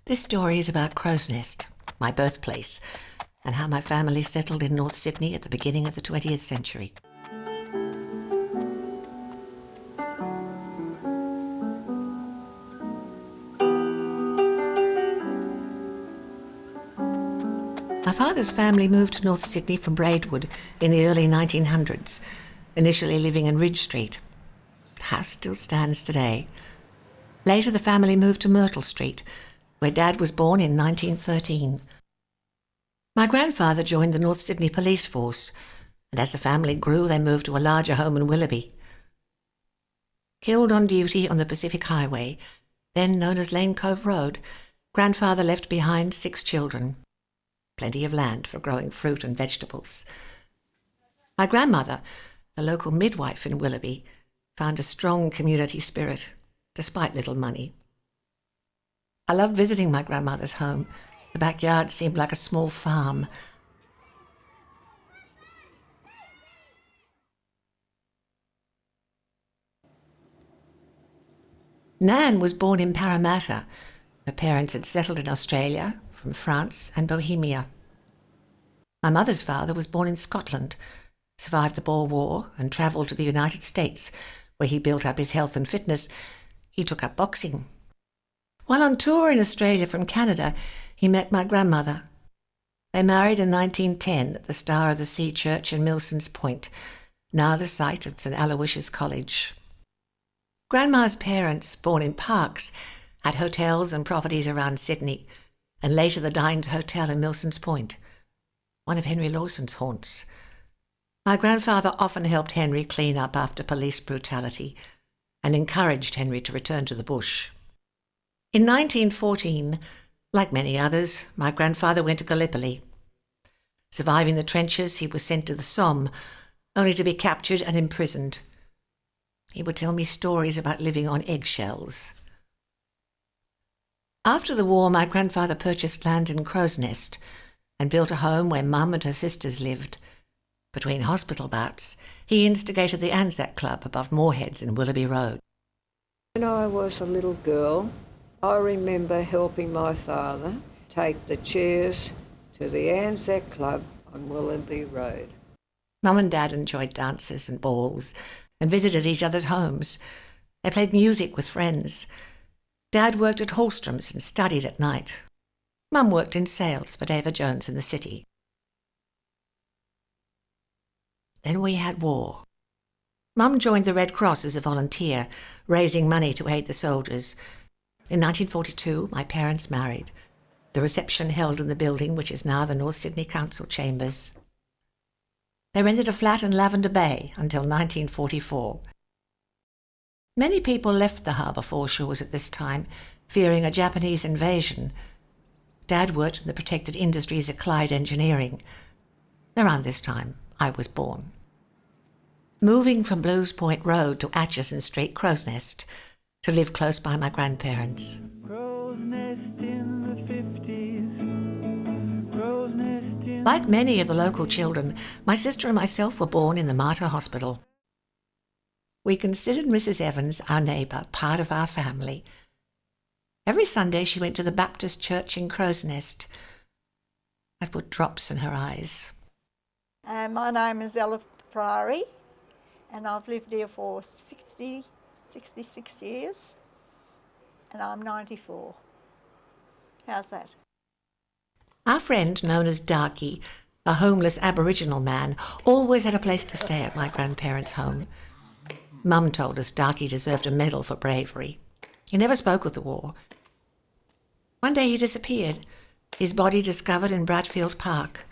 This story is about Crow's Nest, my birthplace, and how my family settled in North Sydney at the beginning of the 20th century. My father's family moved to North Sydney from Braidwood in the early 1900s, initially living in Ridge Street. The house still stands today. Later the family moved to Myrtle Street, where Dad was born in 1913. My grandfather joined the North Sydney Police Force, and as the family grew they moved to a larger home in Willoughby. Killed on duty on the Pacific Highway, then known as Lane Cove Road, Grandfather left behind 6 children. Plenty of land for growing fruit and vegetables. My grandmother, the local midwife in Willoughby, found a strong community spirit, despite little money. I loved visiting my grandmother's home. The backyard seemed like a small farm. Nan was born in Parramatta. Her parents had settled in Australia, from France and Bohemia. My mother's father was born in Scotland, survived the Boer War and travelled to the United States, where he built up his health and fitness. He took up boxing. While on tour in Australia from Canada, he met my grandmother. They married in 1910 at the Star of the Sea Church in Milsons Point, now the site of St Aloysius College. Grandma's parents, born in Parkes, had hotels and properties around Sydney, and later the Dines Hotel in Milsons Point, one of Henry Lawson's haunts. My grandfather often helped Henry clean up after police brutality and encouraged Henry to return to the bush. In 1914, like many others, my grandfather went to Gallipoli. Surviving the trenches, he was sent to the Somme, only to be captured and imprisoned. He would tell me stories about living on eggshells. After the war, my grandfather purchased land in Crow's Nest and built a home where Mum and her sisters lived. Between hospital bouts, he instigated the Anzac Club above Moorheads in Willoughby Road. When I was a little girl, I remember helping my father take the chairs to the Anzac Club on Willoughby Road. Mum and Dad enjoyed dances and balls and visited each other's homes. They played music with friends. Dad worked at Hallstrom's and studied at night. Mum worked in sales for David Jones in the city. Then we had war. Mum joined the Red Cross as a volunteer, raising money to aid the soldiers. In 1942, my parents married. The reception held in the building which is now the North Sydney Council Chambers. They rented a flat in Lavender Bay until 1944. Many people left the harbour foreshores at this time, fearing a Japanese invasion. Dad worked in the protected industries at Clyde Engineering. Around this time, I was born. Moving from Blues Point Road to Atchison Street, Crow's Nest, to live close by my grandparents. Crow's Nest in the 50s. Crow's Nest in... Like many of the local children, my sister and myself were born in the Mater Hospital. We considered Mrs. Evans, our neighbour, part of our family. Every Sunday she went to the Baptist church in Crow's Nest. I put drops in her eyes. My name is Ella Priory, and I've lived here for 66 years, and I'm 94. How's that? Our friend, known as Darky, a homeless Aboriginal man, always had a place to stay at my grandparents' home. Mum told us Darky deserved a medal for bravery. He never spoke of the war. One day he disappeared, his body discovered in Bradfield Park.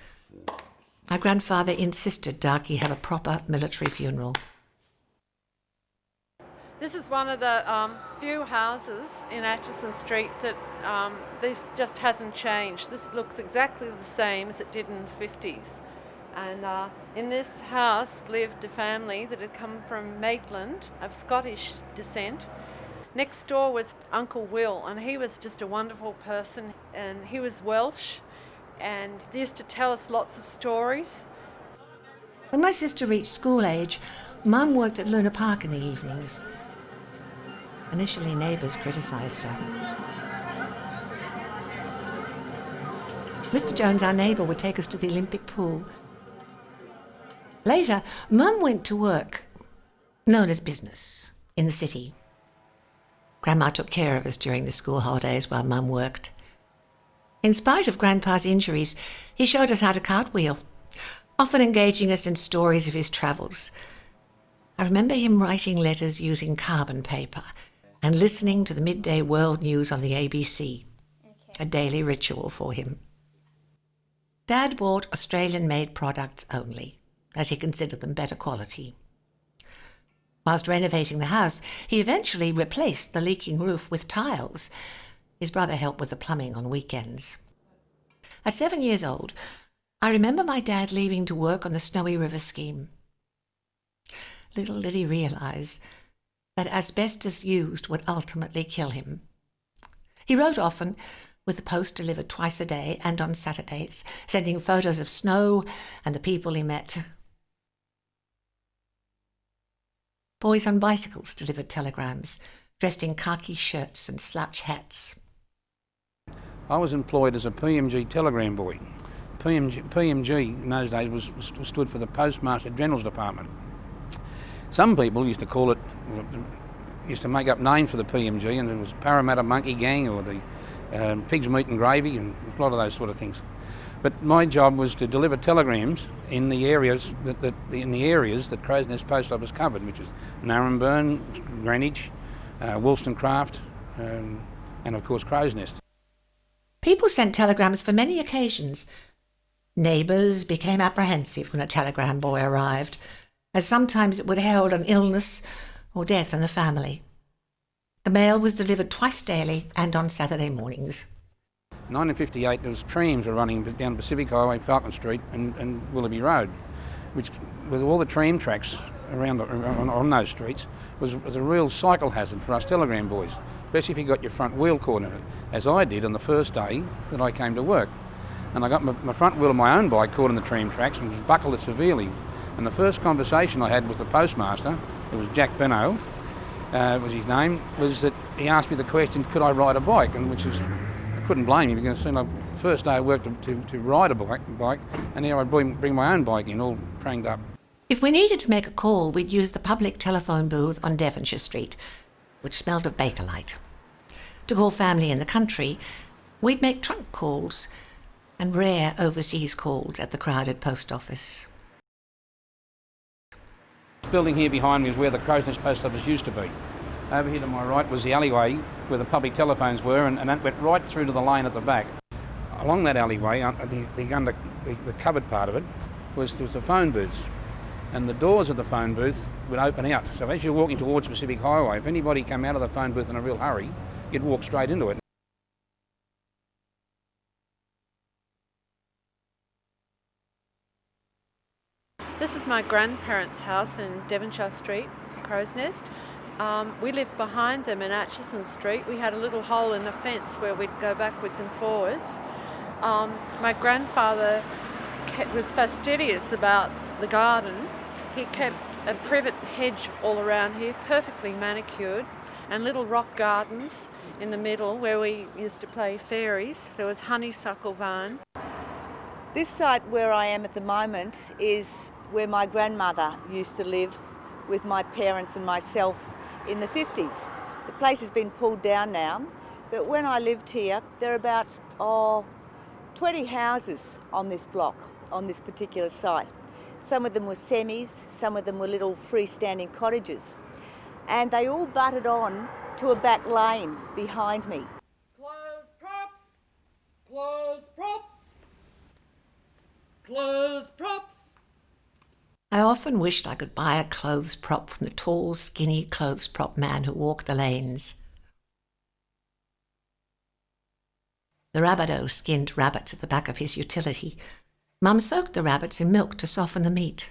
My grandfather insisted Darky have a proper military funeral. This is one of the few houses in Atchison Street that this just hasn't changed. This looks exactly the same as it did in the 50s. And in this house lived a family that had come from Maitland, of Scottish descent. Next door was Uncle Will, and he was just a wonderful person, and he was Welsh, and he used to tell us lots of stories. When my sister reached school age, Mum worked at Luna Park in the evenings. Initially, neighbours criticised her. Mr. Jones, our neighbour, would take us to the Olympic pool. Later, Mum went to work, known as business, in the city. Grandma took care of us during the school holidays while Mum worked. In spite of Grandpa's injuries, he showed us how to cartwheel, often engaging us in stories of his travels. I remember him writing letters using carbon paper and listening to the midday world news on the ABC, a daily ritual for him. Dad bought Australian-made products only, as he considered them better quality. Whilst renovating the house, he eventually replaced the leaking roof with tiles. His brother helped with the plumbing on weekends. At 7 years old, I remember my dad leaving to work on the Snowy River scheme. Little did he realise that asbestos used would ultimately kill him. He wrote often, with the post delivered twice a day and on Saturdays, sending photos of snow and the people he met. Boys on bicycles delivered telegrams, dressed in khaki shirts and slouch hats. I was employed as a PMG telegram boy. PMG in those days stood for the Postmaster General's Department. Some people used to call it, used to make up names for the PMG, and it was Parramatta Monkey Gang or the Pigs Meat and Gravy and a lot of those sort of things. But my job was to deliver telegrams in the areas that Crow's Nest Post Office covered, which is Narrabeen, Greenwich, Wollstonecraft, and of course Crow's Nest. People sent telegrams for many occasions. Neighbours became apprehensive when a telegram boy arrived, as sometimes it would herald an illness or death in the family. The mail was delivered twice daily and on Saturday mornings. In 1958, there was trams were running down Pacific Highway, Falcon Street and Willoughby Road, which, with all the tram tracks around on those streets, was a real cycle hazard for us telegram boys, especially if you got your front wheel caught in it, as I did on the first day that I came to work. And I got my front wheel of my own bike caught in the tram tracks and was buckled severely. And the first conversation I had with the postmaster, it was Jack Benno, was his name, was that he asked me the question, could I ride a bike? And which is, I couldn't blame him, because the first day I worked to ride a bike, and here I'd bring my own bike in, all pranged up. If we needed to make a call, we'd use the public telephone booth on Devonshire Street, which smelled of Bakelite. To call family in the country, we'd make trunk calls and rare overseas calls at the crowded post office. This building here behind me is where the Crow's Nest Post Office used to be. Over here to my right was the alleyway where the public telephones were, and that went right through to the lane at the back. Along that alleyway, the covered part of it, was the phone booths. And the doors of the phone booth would open out. So as you're walking towards Pacific Highway, if anybody came out of the phone booth in a real hurry, you'd walk straight into it. This is my grandparents' house in Devonshire Street, Crow's Nest. We lived behind them in Atchison Street. We had a little hole in the fence where we'd go backwards and forwards. My grandfather was fastidious about the garden. He kept a privet hedge all around here, perfectly manicured, and little rock gardens in the middle where we used to play fairies. There was honeysuckle vine. This site where I am at the moment is where my grandmother used to live with my parents and myself in the 50s. The place has been pulled down now, but when I lived here, there are about 20 houses on this block, on this particular site. Some of them were semis, some of them were little freestanding cottages, and they all butted on to a back lane behind me. Clothes props! Clothes props! Clothes props! I often wished I could buy a clothes prop from the tall, skinny clothes prop man who walked the lanes. The rabbito skinned rabbits at the back of his utility. Mum soaked the rabbits in milk to soften the meat.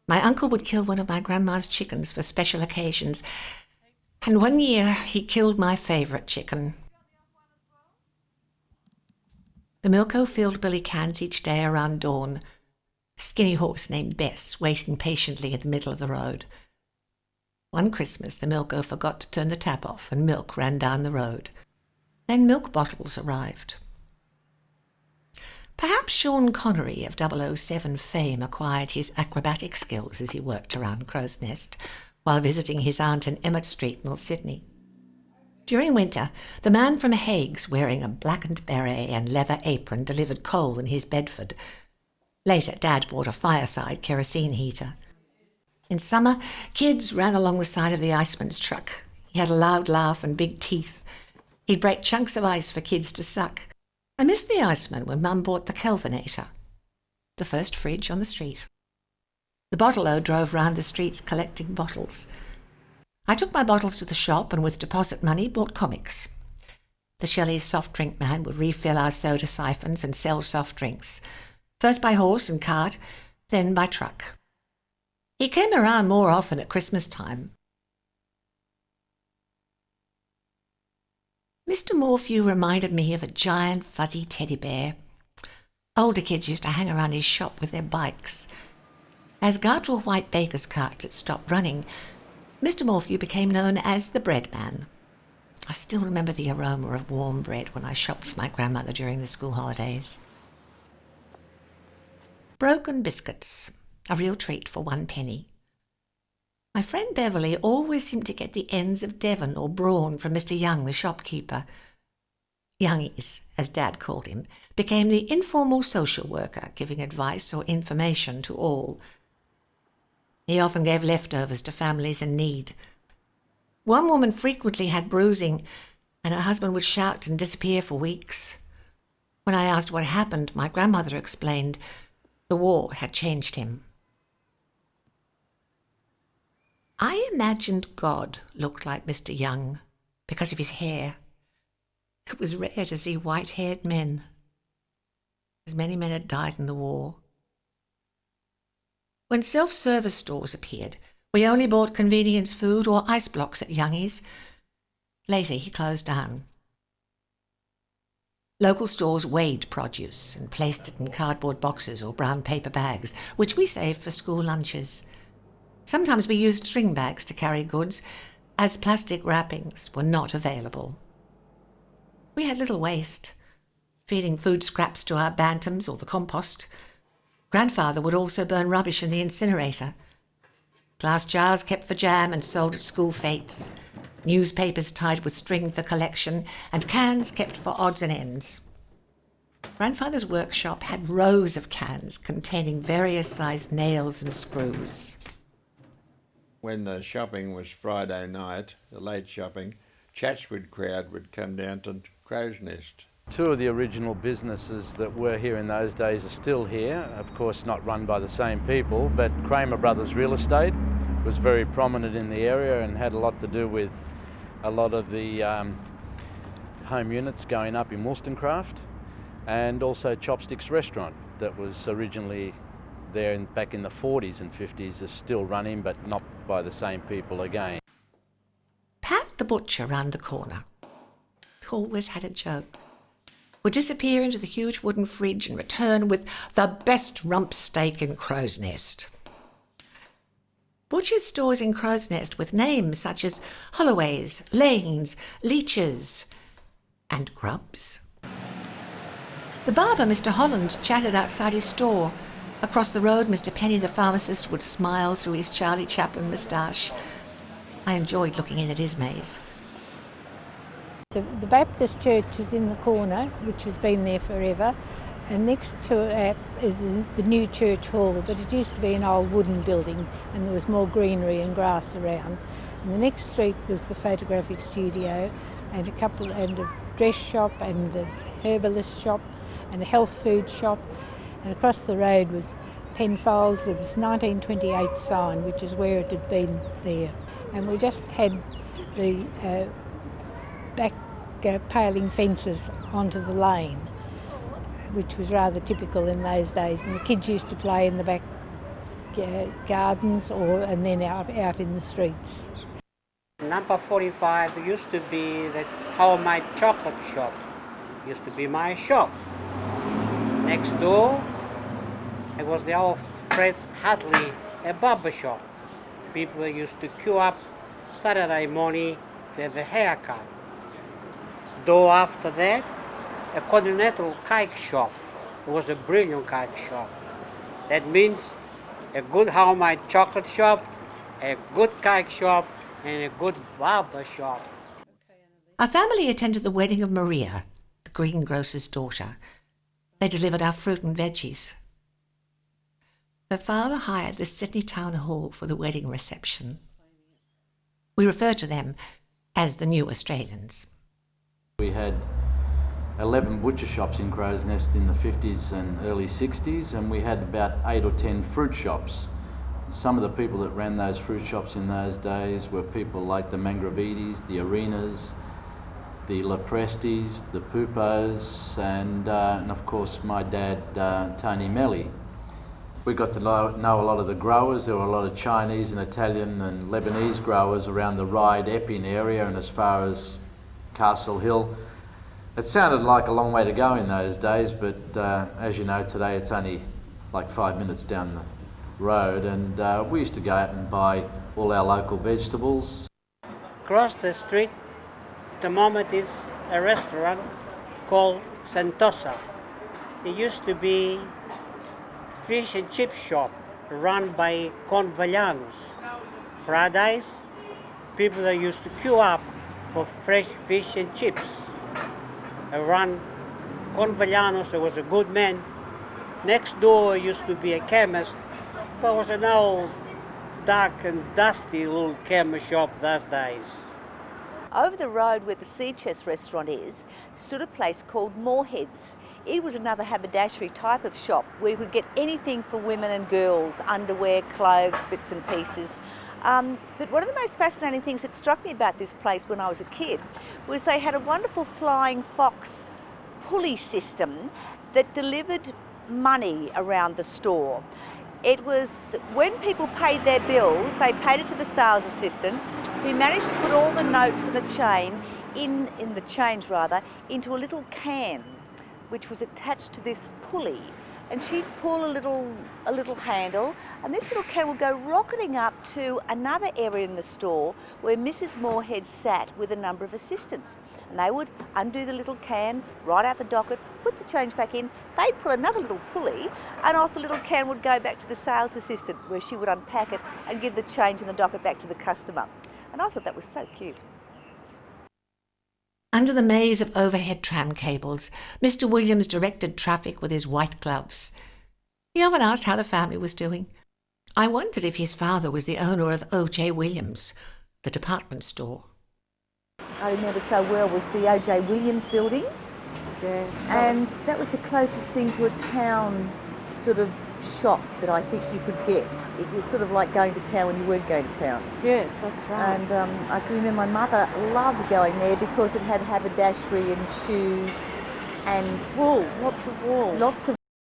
My uncle would kill one of my grandma's chickens for special occasions, and one year he killed my favourite chicken. The Milko filled Billy cans each day around dawn, a skinny horse named Bess waiting patiently in the middle of the road. One Christmas, the Milko forgot to turn the tap off and milk ran down the road. Then milk bottles arrived, Perhaps Sean Connery of 007 fame acquired his acrobatic skills as he worked around Crow's Nest while visiting his aunt in Emmett Street, North Sydney. During winter, the man from Hague's, wearing a blackened beret and leather apron, delivered coal in his Bedford. Later, Dad bought a fireside kerosene heater. In summer, kids ran along the side of the iceman's truck. He had a loud laugh and big teeth. He'd break chunks of ice for kids to suck. I missed the iceman when Mum bought the Kelvinator, the first fridge on the street. The bottle-o drove round the streets collecting bottles. I took my bottles to the shop and with deposit money bought comics. The Shelley's soft drink man would refill our soda siphons and sell soft drinks, first by horse and cart, then by truck. He came around more often at Christmas time. Mr. Morphew reminded me of a giant fuzzy teddy bear. Older kids used to hang around his shop with their bikes. As Gartrell White baker's carts had stopped running, Mr. Morphew became known as the bread man. I still remember the aroma of warm bread when I shopped for my grandmother during the school holidays. Broken biscuits, a real treat for 1 penny. My friend Beverly always seemed to get the ends of Devon or brawn from Mr. Young, the shopkeeper. Youngies, as Dad called him, became the informal social worker, giving advice or information to all. He often gave leftovers to families in need. One woman frequently had bruising, and her husband would shout and disappear for weeks. When I asked what happened, my grandmother explained the war had changed him. I imagined God looked like Mr. Young because of his hair. It was rare to see white-haired men, as many men had died in the war. When self-service stores appeared, we only bought convenience food or ice blocks at Youngie's. Later, he closed down. Local stores weighed produce and placed it in cardboard boxes or brown paper bags, which we saved for school lunches. Sometimes we used string bags to carry goods, as plastic wrappings were not available. We had little waste, feeding food scraps to our bantams or the compost. Grandfather would also burn rubbish in the incinerator. Glass jars kept for jam and sold at school fetes, newspapers tied with string for collection, and cans kept for odds and ends. Grandfather's workshop had rows of cans containing various sized nails and screws. When the shopping was Friday night, the late shopping, Chatswood crowd would come down to Crow's Nest. Two of the original businesses that were here in those days are still here, of course not run by the same people, but Kramer Brothers Real Estate was very prominent in the area and had a lot to do with a lot of the home units going up in Wollstonecraft, and also Chopsticks Restaurant that was originally there back in the 40s and 50s is still running, but not by the same people again. Pat the butcher round the corner always had a joke. Would disappear into the huge wooden fridge and return with the best rump steak in Crow's Nest. Butchers' stores in Crow's Nest with names such as Holloway's, Lane's, Leach's, and Grubb's. The barber, Mr. Holland, chatted outside his store. Across the road, Mr. Penny, the pharmacist, would smile through his Charlie Chaplin moustache. I enjoyed looking in at his maze. The Baptist church is in the corner, which has been there forever, and next to it is the new church hall, but it used to be an old wooden building and there was more greenery and grass around. And the next street was the photographic studio and a dress shop and the herbalist shop and a health food shop, and across the road was Penfolds with its 1928 sign, which is where it had been there. And we just had the back paling fences onto the lane, which was rather typical in those days. And the kids used to play in the back gardens and then out in the streets. Number 45 used to be the homemade chocolate shop. Used to be my shop. Next door, it was the old Fred's Hadley, a barber shop. People used to queue up Saturday morning to have a haircut. Door after that, a continental cake shop it was a brilliant cake shop. That means a good homemade chocolate shop, a good cake shop, and a good barber shop. Our family attended the wedding of Maria, the greengrocer's daughter. They delivered our fruit and veggies. Her father hired the Sydney Town Hall for the wedding reception. We refer to them as the New Australians. We had 11 butcher shops in Crow's Nest in the 50s and early 60s, and we had about 8 or 10 fruit shops. Some of the people that ran those fruit shops in those days were people like the Mangravides, the Arenas, the Loprestis, the Pupos, and of course my dad, Tony Melly. We got to know a lot of the growers. There were a lot of Chinese and Italian and Lebanese growers around the Ryde Epping area and as far as Castle Hill. It sounded like a long way to go in those days, but as you know, today it's only like 5 minutes down the road, and we used to go out and buy all our local vegetables. Across the street, at the moment is a restaurant called Sentosa. It used to be fish and chip shop run by convalhanos. Fridays, people that used to queue up for fresh fish and chips. Run convalhanos, was a good man. Next door used to be a chemist, but it was an old, dark and dusty little chemist shop those days. Over the road where the Sea Chest restaurant is, stood a place called Moorheads. It was another haberdashery type of shop where you could get anything for women and girls, underwear, clothes, bits and pieces. But one of the most fascinating things that struck me about this place when I was a kid was they had a wonderful flying fox pulley system that delivered money around the store. It was when people paid their bills, they paid it to the sales assistant, who managed to put all the notes of the chain into a little can, which was attached to this pulley. And she'd pull a little handle, and this little can would go rocketing up to another area in the store where Mrs. Moorhead sat with a number of assistants. And they would undo the little can, write out the docket, put the change back in, they'd pull another little pulley, and off the little can would go back to the sales assistant, where she would unpack it and give the change and the docket back to the customer. And I thought that was so cute. Under the maze of overhead tram cables, Mr. Williams directed traffic with his white gloves. He often asked how the family was doing. I wondered if his father was the owner of O.J. Williams, the department store. I remember so well was the O.J. Williams building. Yeah. And that was the closest thing to a town sort of shop that I think you could get. It was sort of like going to town when you weren't going to town. Yes, that's right. And I can remember my mother loved going there because it had haberdashery and shoes and wool, lots of wool. Lots of